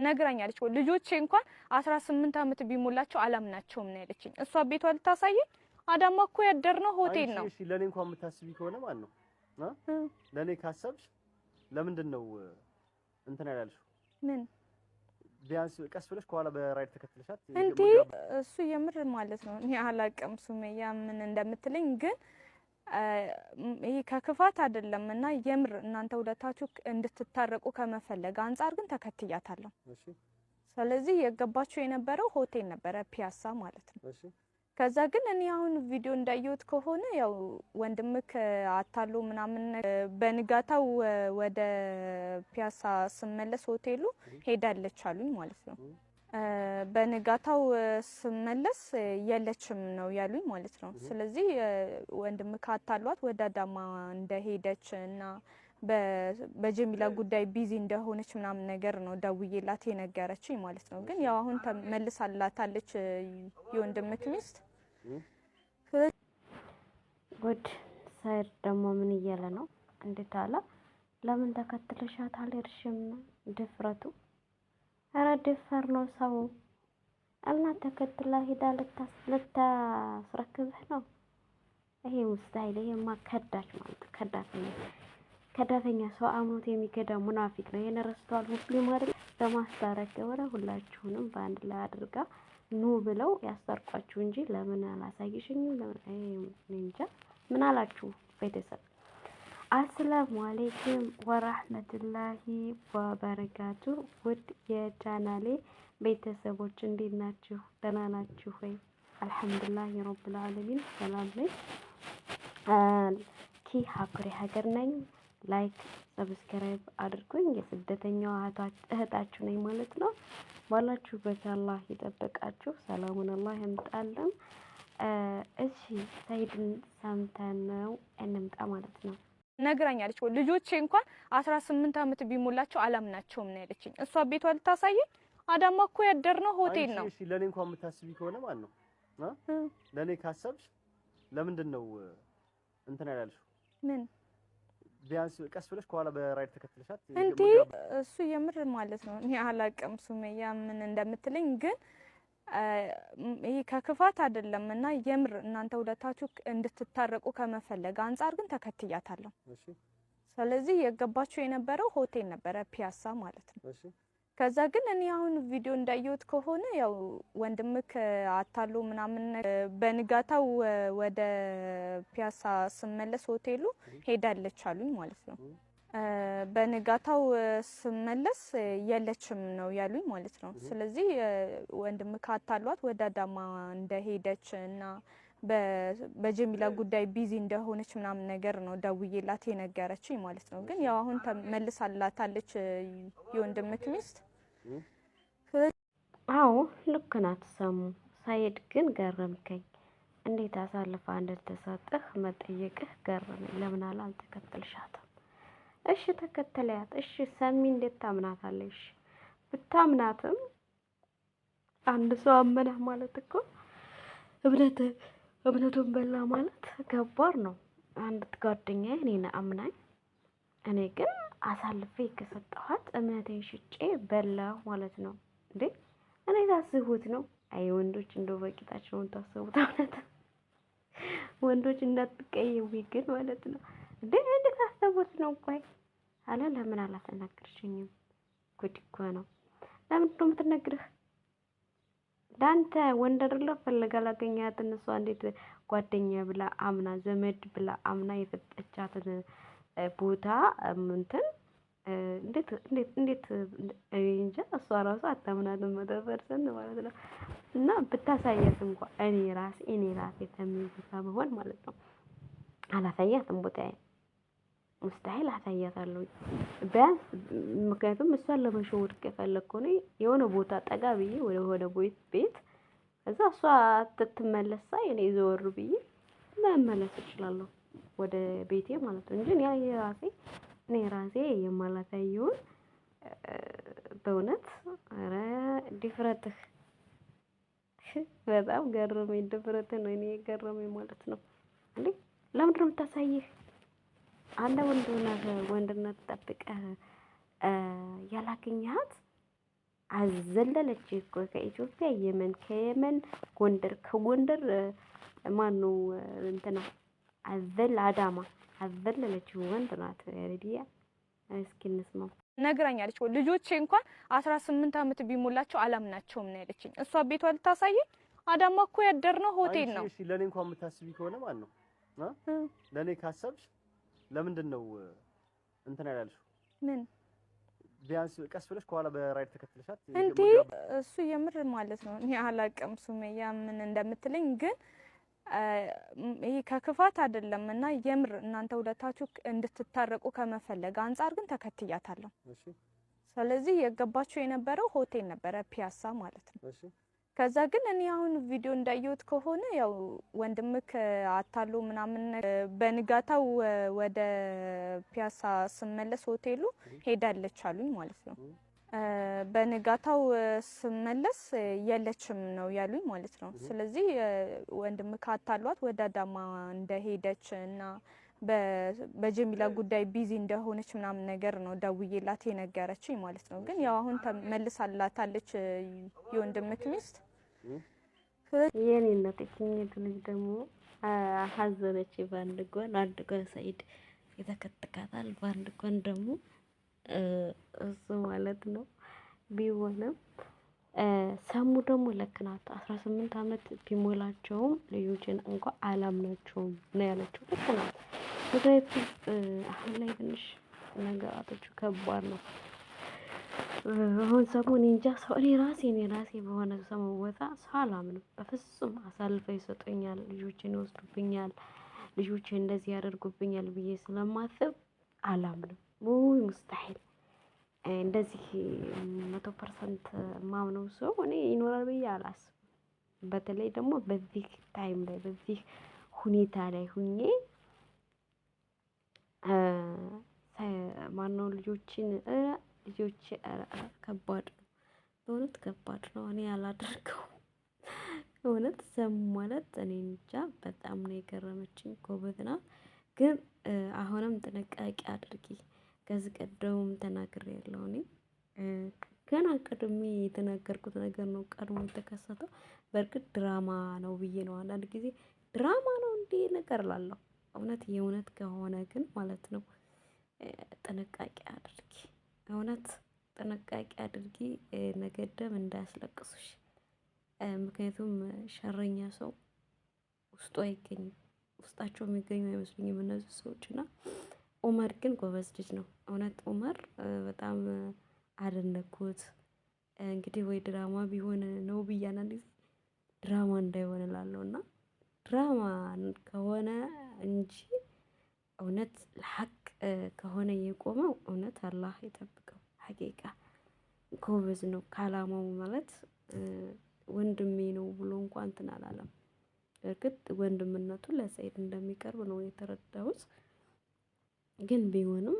ነግራኛለች። ልጆቼ እንኳን 18 አመት ቢሞላቸው አላምናቸውም ነው ያለችኝ። እሷ ቤቷ ልታሳየኝ አዳማ እኮ ያደርነው ሆቴል ነው። እሺ ለኔ እንኳን የምታስቢ ከሆነ ማለት ነው ለኔ ካሰብሽ ለምንድን ነው እንትን ያላልሽው? ምን ቢያንስ ቀስ ብለሽ ከኋላ በራይድ ተከትለሻት እንዴ? እሱ የምር ማለት ነው እኔ አላውቅም ሱመያ ምን እንደምትለኝ ግን ይሄ ከክፋት አይደለም እና የምር እናንተ ሁለታችሁ እንድትታረቁ ከመፈለግ አንፃር ግን ተከትያታለሁ። እሺ ስለዚህ የገባችሁ የነበረው ሆቴል ነበረ ፒያሳ ማለት ነው። እሺ ከዛ ግን እኔ አሁን ቪዲዮ እንዳየሁት ከሆነ ያው ወንድምክ አታሎ ምናምን በንጋታው ወደ ፒያሳ ስመለስ ሆቴሉ ሄዳለች አሉኝ ማለት ነው። በንጋታው ስመለስ የለችም ነው ያሉኝ ማለት ነው። ስለዚህ ወንድምክ አታሏት ወደ አዳማ እንደሄደች እና በጀሚላ ጉዳይ ቢዚ እንደሆነች ምናምን ነገር ነው ደውዬላት የነገረችኝ ማለት ነው። ግን ያው አሁን ተመልሳላታለች የወንድምክ ሚስት። ጉድ ሰይድ ደግሞ ምን እያለ ነው? እንዴት አለ? ለምን ተከትለሻት አልሄድሽም? ድፍረቱ! ኧረ ድፈር ነው ሰው እና ተከትላ ሄዳ ልታስረክብህ ነው። ይሄ ሙስታይል! ይሄማ ከዳች ማለት ከዳተኛ ሰው አምኖት የሚከዳ ሙናፊቅ ነው። ይሄን ረስተዋል ሙስሊም አይደል? ለማስታረቅ ወረ ሁላችሁንም በአንድ ላይ አድርጋ ኑ ብለው ያስታርቋችሁ እንጂ ለምን አላሳይሽኝም? ለምን እንጃ። ምን አላችሁ ቤተሰብ? አሰላሙ አለይኩም ወራህመቱላሂ ወበረካቱ። ውድ የቻናሌ ቤተሰቦች እንዴት ናችሁ? ደህና ናችሁ ወይ? አልሐምዱሊላህ ረብል ዓለሚን ሰላም ነኝ። ሀገሬ ሀገር ነኝ። ላይክ ሰብስክራይብ አድርጉኝ። የስደተኛው እህታችሁ ነኝ ማለት ነው። ባላችሁበት አላህ ይጠብቃችሁ፣ ሰላሙን አላህ ያምጣልን። እሺ ሰይድን ሰምተን ነው እንምጣ ማለት ነው። ነግራኛለች። ልጆቼ እንኳን 18 አመት ቢሞላቸው አላምናቸውም ነው ያለችኝ። እሷ ቤቷ ልታሳየኝ አዳማ እኮ ያደርነው ሆቴል ነው። እሺ ለኔ እንኳን የምታስቢ ከሆነ ማለት ነው ለኔ ካሰብሽ ለምንድን ነው እንትን ያላልሽው? ምን ቢያንስ ቀስ ብለሽ ከኋላ በራይድ ተከትለሻት እንዴ? እሱ የምር ማለት ነው እኔ አላውቅም ሱመያ ምን እንደምትለኝ ግን ይሄ ከክፋት አይደለም እና የምር እናንተ ሁለታችሁ እንድትታረቁ ከመፈለግ አንፃር ግን ተከትያታለሁ። እሺ ስለዚህ የገባችሁ የነበረው ሆቴል ነበረ ፒያሳ ማለት ነው። እሺ ከዛ ግን እኔ አሁን ቪዲዮ እንዳየሁት ከሆነ ያው ወንድምክ አታሎ ምናምን በንጋታው ወደ ፒያሳ ስመለስ ሆቴሉ ሄዳለች አሉኝ ማለት ነው። በንጋታው ስመለስ የለችም ነው ያሉኝ ማለት ነው። ስለዚህ ወንድምክ አታሏት ወደ አዳማ እንደሄደች እና በጀሚላ ጉዳይ ቢዚ እንደሆነች ምናምን ነገር ነው ደውዬላት የነገረችኝ ማለት ነው። ግን ያው አሁን ተመልሳላታለች የወንድምክ ሚስት። አዎ ልክ ናት ሰሙ። ሰይድ ግን ገረምከኝ። እንዴት አሳልፋ እንደተሰጠህ መጠየቅህ ገረመኝ። ለምን አልተከተልሻትም? እሺ ተከተለያት። እሺ ሰሚ እንዴት ታምናታለሽ? ብታምናትም አንድ ሰው አመነህ ማለት እኮ እምነቱን በላ ማለት ከባድ ነው። አንድ ጓደኛዬ እኔን አምናኝ፣ እኔ ግን አሳልፌ ከሰጠኋት እምነቴን ሽጬ በላሁ ማለት ነው። እንዴ እኔ ታስቡት ነው? አይ ወንዶች እንደው በቂጣቸውን ታስቡት። እውነት ወንዶች እንዳትቀየሙ ግን ማለት ነው። እንዴ እንዴት ታስቡት ነው? ቆይ አለ ለምን አላተናገርሽኝም? ጉድ እኮ ነው። ለምን ነው የምትነግርህ? ዳንተ ወንድ አይደለ ፈልጋ ላገኛት እነሷ እንዴት ጓደኛ ብላ አምና ዘመድ ብላ አምና የፈጠቻትን ቦታ እንትን እንዴት እንጃ። እሷ ራሱ አታምናትም 100% ማለት ነው። እና ብታሳያት እንኳን እኔ ራሴ ተሚይዛ መሆን ማለት ነው አላሳያትም። ቦታዬ ሙስታሂል አሳያታለሁ ቢያንስ። ምክንያቱም እሷን ለመሸወድ ከፈለኩ ነው የሆነ ቦታ ጠጋ ብዬ ወደ ቤት እዛ እሷ ትትመለስ ሳይ እኔ ዘወር ብዬ መመለስ እችላለሁ ወደ ቤቴ ማለት ነው እንጂ እኔ ራሴ የማላሳየውን በእውነት ኧረ ድፍረትህ በጣም ገረመኝ። ድፍረትህ ነው እኔ ገረመኝ ማለት ነው። እንዴ ለምንድን ነው የምታሳይህ? አንተ ወንድነት ጠብቀህ ያላገኘሃት አዘለለች እኮ ከኢትዮጵያ የመን፣ ከየመን ጎንደር፣ ከጎንደር ማነው እንትና አዘል አዳማ አዘለለች። ወንድ ናት ሬዲያ። እስኪ እንስማው። ነግራኛለች። ልጆቼ እንኳን 18 ዓመት ቢሞላቸው አላምናቸውም ነው ያለችኝ። እሷ ቤቷ ልታሳየኝ አዳማ እኮ ያደርነው ሆቴል ነው። እሺ ለኔ እንኳን የምታስቢ ከሆነ ማለት ነው ለኔ ካሰብሽ ለምንድን ነው እንትን ያላልሽው? ምን ቢያንስ ቀስ ብለሽ ከኋላ በራይድ ተከትለሻት እንዴ? እሱ የምር ማለት ነው። እኔ አላቅም ሱመያ ምን እንደምትለኝ ግን ይሄ ከክፋት አይደለም እና የምር እናንተ ሁለታችሁ እንድትታረቁ ከመፈለግ አንፃር ግን ተከትያታለሁ። እሺ ስለዚህ የገባችሁ የነበረው ሆቴል ነበረ፣ ፒያሳ ማለት ነው። እሺ ከዛ ግን እኔ አሁን ቪዲዮ እንዳየሁት ከሆነ ያው ወንድምክ አታሎ ምናምን በንጋታው ወደ ፒያሳ ስመለስ ሆቴሉ ሄዳለች አሉኝ ማለት ነው። በንጋታው ስመለስ የለችም ነው ያሉኝ ማለት ነው። ስለዚህ ወንድምክ አታሏት ወደ አዳማ እንደሄደች እና በጀሚላ ጉዳይ ቢዚ እንደሆነች ምናምን ነገር ነው ደውዬላት የነገረችኝ ማለት ነው። ግን ያው አሁን ተመልሳላታለች የወንድምክ ሚስት። የኔ እናት የትኛይቱ ልጅ ደግሞ ሀዘነች። በአንድ ጎን አንድ ጎን ሰኢድ የተከተካታል፣ በአንድ ጎን ደግሞ እሱ ማለት ነው። ቢሆንም ሰሙ ደግሞ ለክናት 18 ዓመት ቢሞላቸውም ልጆችን እንኳን አላምናቸውም ነው ያለችው። ለክናት ምክንያቱም አሁን ላይ ትንሽ ነገራቶቹ ከባድ ነው። አሁን ሰሞን እንጃ ሰው እኔ ራሴ በሆነ ሰው ቦታ ሰው አላምንም በፍጹም። አሳልፈው ይሰጡኛል፣ ልጆችን ይወስዱብኛል፣ ልጆችን እንደዚህ ያደርጉብኛል ብዬ ስለማስብ አላምንም። ሙይ ሙስታሂል እንደዚህ 100% ማምነው ሰው እኔ ይኖራል ብዬ አላስብም። በተለይ ደግሞ በዚህ ታይም ላይ በዚህ ሁኔታ ላይ ሁኜ ማነው ልጆች ከባድ ነው በእውነት ከባድ ነው። እኔ አላደርገው እውነት ሰሙ ማለት እኔ እንጃ በጣም ነው የገረመችኝ። ጎበዝ ናት። ግን አሁንም ጥንቃቄ አድርጊ። ከዚህ ቀደም ተናግሬያለሁ። እኔ ገና ቀድሜ የተናገርኩት ነገር ነው ቀድሞ የተከሰተው። በእርግጥ ድራማ ነው ብዬ ነው አንዳንድ ጊዜ ድራማ ነው እንዴ ነገር ላለሁ። እውነት የእውነት ከሆነ ግን ማለት ነው ጥንቃቄ አድርጊ። እውነት ጥንቃቄ አድርጊ። ነገ ደም እንዳያስለቅሱሽ። ምክንያቱም ሸረኛ ሰው ውስጡ አይገኝም። ውስጣቸው የሚገኙ አይመስሉኝም እነዚህ ሰዎች። እና ኡመር ግን ጎበዝ ልጅ ነው እውነት። ኡመር በጣም አደነኩት። እንግዲህ ወይ ድራማ ቢሆን ነው ብያና እንዴ ድራማ እንዳይሆን እላለሁ። እና ድራማ ከሆነ እንጂ እውነት ለሐቅ ከሆነ የቆመው እውነት አላህ ይጠብቀው። ሐቂቃ ጎበዝ ነው። ካላማው ማለት ወንድሜ ነው ብሎ እንኳን እንትን አላለም። እርግጥ ወንድምነቱ ለሰኢድ እንደሚቀርብ ነው የተረዳሁት። ግን ቢሆንም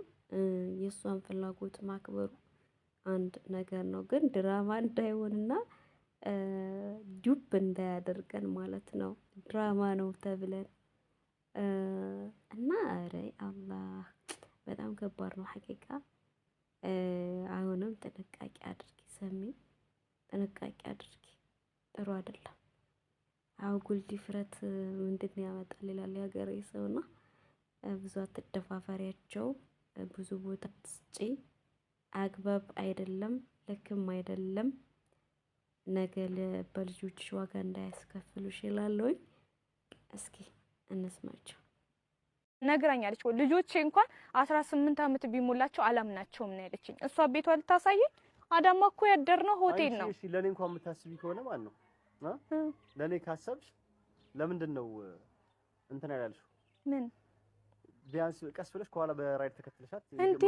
የእሷን ፍላጎት ማክበሩ አንድ ነገር ነው። ግን ድራማ እንዳይሆንና ዱብ እንዳያደርገን ማለት ነው። ድራማ ነው ተብለን እና ኧረ አላህ በጣም ከባድ ነው ሐቂቃ። አሁንም ጥንቃቄ አድርጊ ሰሚ፣ ጥንቃቄ አድርጊ። ጥሩ አይደለም። አጉል ድፍረት ምንድን ያመጣል ይላል የሀገሬ ሰውና ብዙ አትደፋፈሪያቸው። ብዙ ቦታ ትስጪ። አግባብ አይደለም፣ ልክም አይደለም። ነገ በልጆችሽ ዋጋ እንዳያስከፍሉሽ ይላለሁኝ። እስኪ እንስማቸው። ነግራኛለች። ልጆቼ እንኳን 18 ዓመት ቢሞላቸው አላምናቸውም ነው ያለችኝ። እሷ ቤቷ ልታሳየኝ አዳማ እኮ ያደርነው ሆቴል ነው። እሺ ለኔ እንኳን የምታስቢ ከሆነ ማለት ነው ለኔ ካሰብሽ ለምንድን ነው እንትን ያላልሽው? ምን ቢያንስ ቀስ ብለሽ ከኋላ በራይድ ተከትለሻት እንዴ?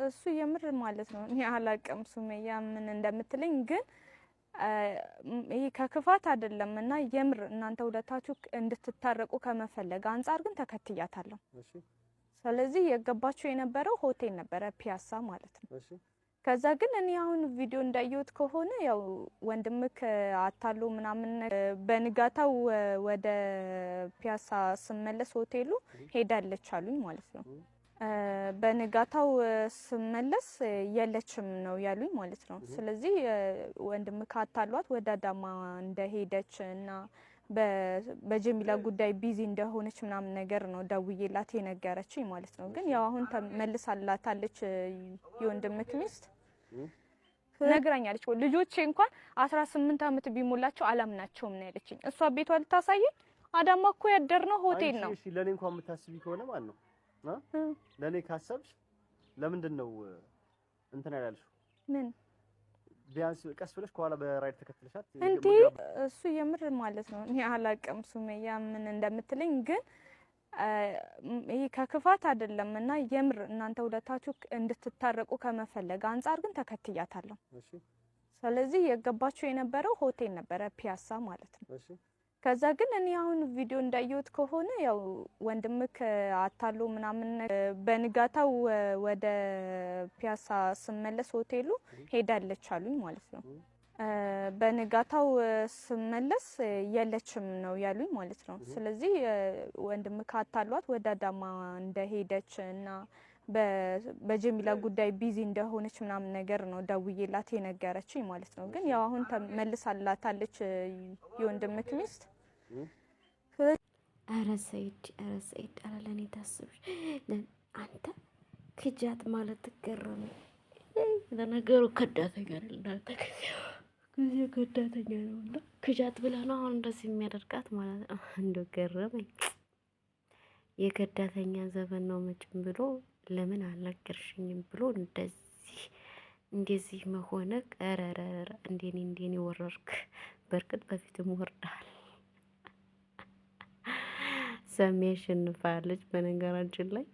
እሱ የምር ማለት ነው። እኔ አላቅም ሱመያ ምን እንደምትለኝ ግን ይሄ ከክፋት አይደለም እና የምር እናንተ ሁለታችሁ እንድትታረቁ ከመፈለግ አንፃር ግን ተከትያታለሁ። እሺ ስለዚህ የገባችሁ የነበረው ሆቴል ነበረ፣ ፒያሳ ማለት ነው። እሺ ከዛ ግን እኔ አሁን ቪዲዮ እንዳየሁት ከሆነ ያው ወንድምክ አታሎ ምናምን በንጋታው ወደ ፒያሳ ስመለስ ሆቴሉ ሄዳለች አሉኝ ማለት ነው። በንጋታው ስመለስ የለችም ነው ያሉኝ ማለት ነው። ስለዚህ ወንድም ካታሏት ወደ አዳማ እንደሄደች እና በጀሚላ ጉዳይ ቢዚ እንደሆነች ምናምን ነገር ነው ደውዬላት የነገረችኝ ማለት ነው። ግን ያው አሁን ተመልሳላታለች የወንድምክ ሚስት ነግራኛለች። ልጆቼ እንኳን 18 ዓመት ቢሞላቸው አላምናቸውም ነው ያለችኝ። እሷ ቤቷ ልታሳየኝ አዳማ እኮ ያደርነው ሆቴል ነው። እሺ ለኔ እንኳን የምታስቢ ከሆነ ማለት ነው ለኔ ካሰብሽ ለምንድን ነው እንትን ያላልሽው? ምን ቢያንስ ቀስ ብለሽ ከኋላ በራይድ ተከትለሻት እንዴ? እሱ የምር ማለት ነው እኔ አላቅም ሱመያ ምን እንደምትለኝ ግን ይሄ ከክፋት አይደለም እና የምር እናንተ ሁለታችሁ እንድትታረቁ ከመፈለግ አንፃር ግን ተከትያታለሁ። እሺ። ስለዚህ የገባችሁ የነበረው ሆቴል ነበረ ፒያሳ ማለት ነው። እሺ። ከዛ ግን እኔ አሁን ቪዲዮ እንዳየሁት ከሆነ ያው ወንድምክ አታሎ ምናምን በንጋታው ወደ ፒያሳ ስመለስ ሆቴሉ ሄዳለች አሉኝ ማለት ነው። በንጋታው ስመለስ የለችም ነው ያሉኝ ማለት ነው። ስለዚህ ወንድምክ አታሏት ወደ አዳማ እንደሄደች እና በጀሚላ ጉዳይ ቢዚ እንደሆነች ምናምን ነገር ነው ደውዬላት የነገረችኝ ማለት ነው። ግን ያው አሁን ተመልሳላታለች የወንድምክ ሚስት። ኧረ ሰይድ ኧረ ለኔ ታስብሽ አንተ ክጃት ማለት ትገረም። ለነገሩ ከዳተኛ አይደል ጊዜ ከዳተኛ ነውና ክጃት ብለህ ነው አሁን እንደዚህ የሚያደርጋት ማለት ነው። እንደው ገረመኝ። የከዳተኛ ዘመን ነው መቼም ብሎ ለምን አልነገርሽኝም ብሎ እንደዚህ መሆነ ቀረረረ እንዴኔ ወረርክ። በርግጥ በፊትም ወርዳል። ሰሜ ሽንፋለች። በነገራችን ላይ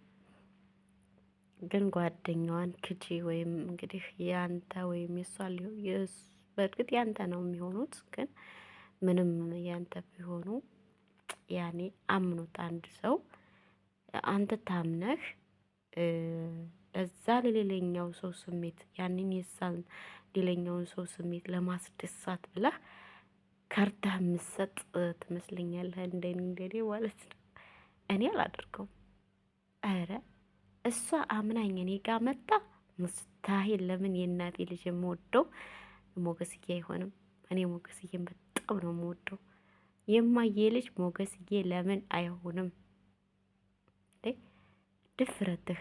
ግን ጓደኛዋን ክጂ ወይም እንግዲህ ያንተ ወይም የሷ ሊሆን በእርግጥ ያንተ ነው የሚሆኑት። ግን ምንም ያንተ ቢሆኑ ያኔ አምኖት አንድ ሰው አንተ ታምነህ ለዛ ለሌላኛው ሰው ስሜት ያንን የሳን ሌላኛውን ሰው ስሜት ለማስደሳት ብለህ ከርተህ ምሰጥ ትመስለኛለህ። እንደኔ ማለት ነው። እኔ አላደርገውም። ኧረ እሷ አምናኝ እኔ ጋር መጣ ሙስታሂል። ለምን የእናቴ ልጅ የምወደው ሞገስዬ አይሆንም? እኔ ሞገስዬን በጣም ነው የምወደው። የማየ ልጅ ሞገስዬ ለምን አይሆንም? ድፍረትህ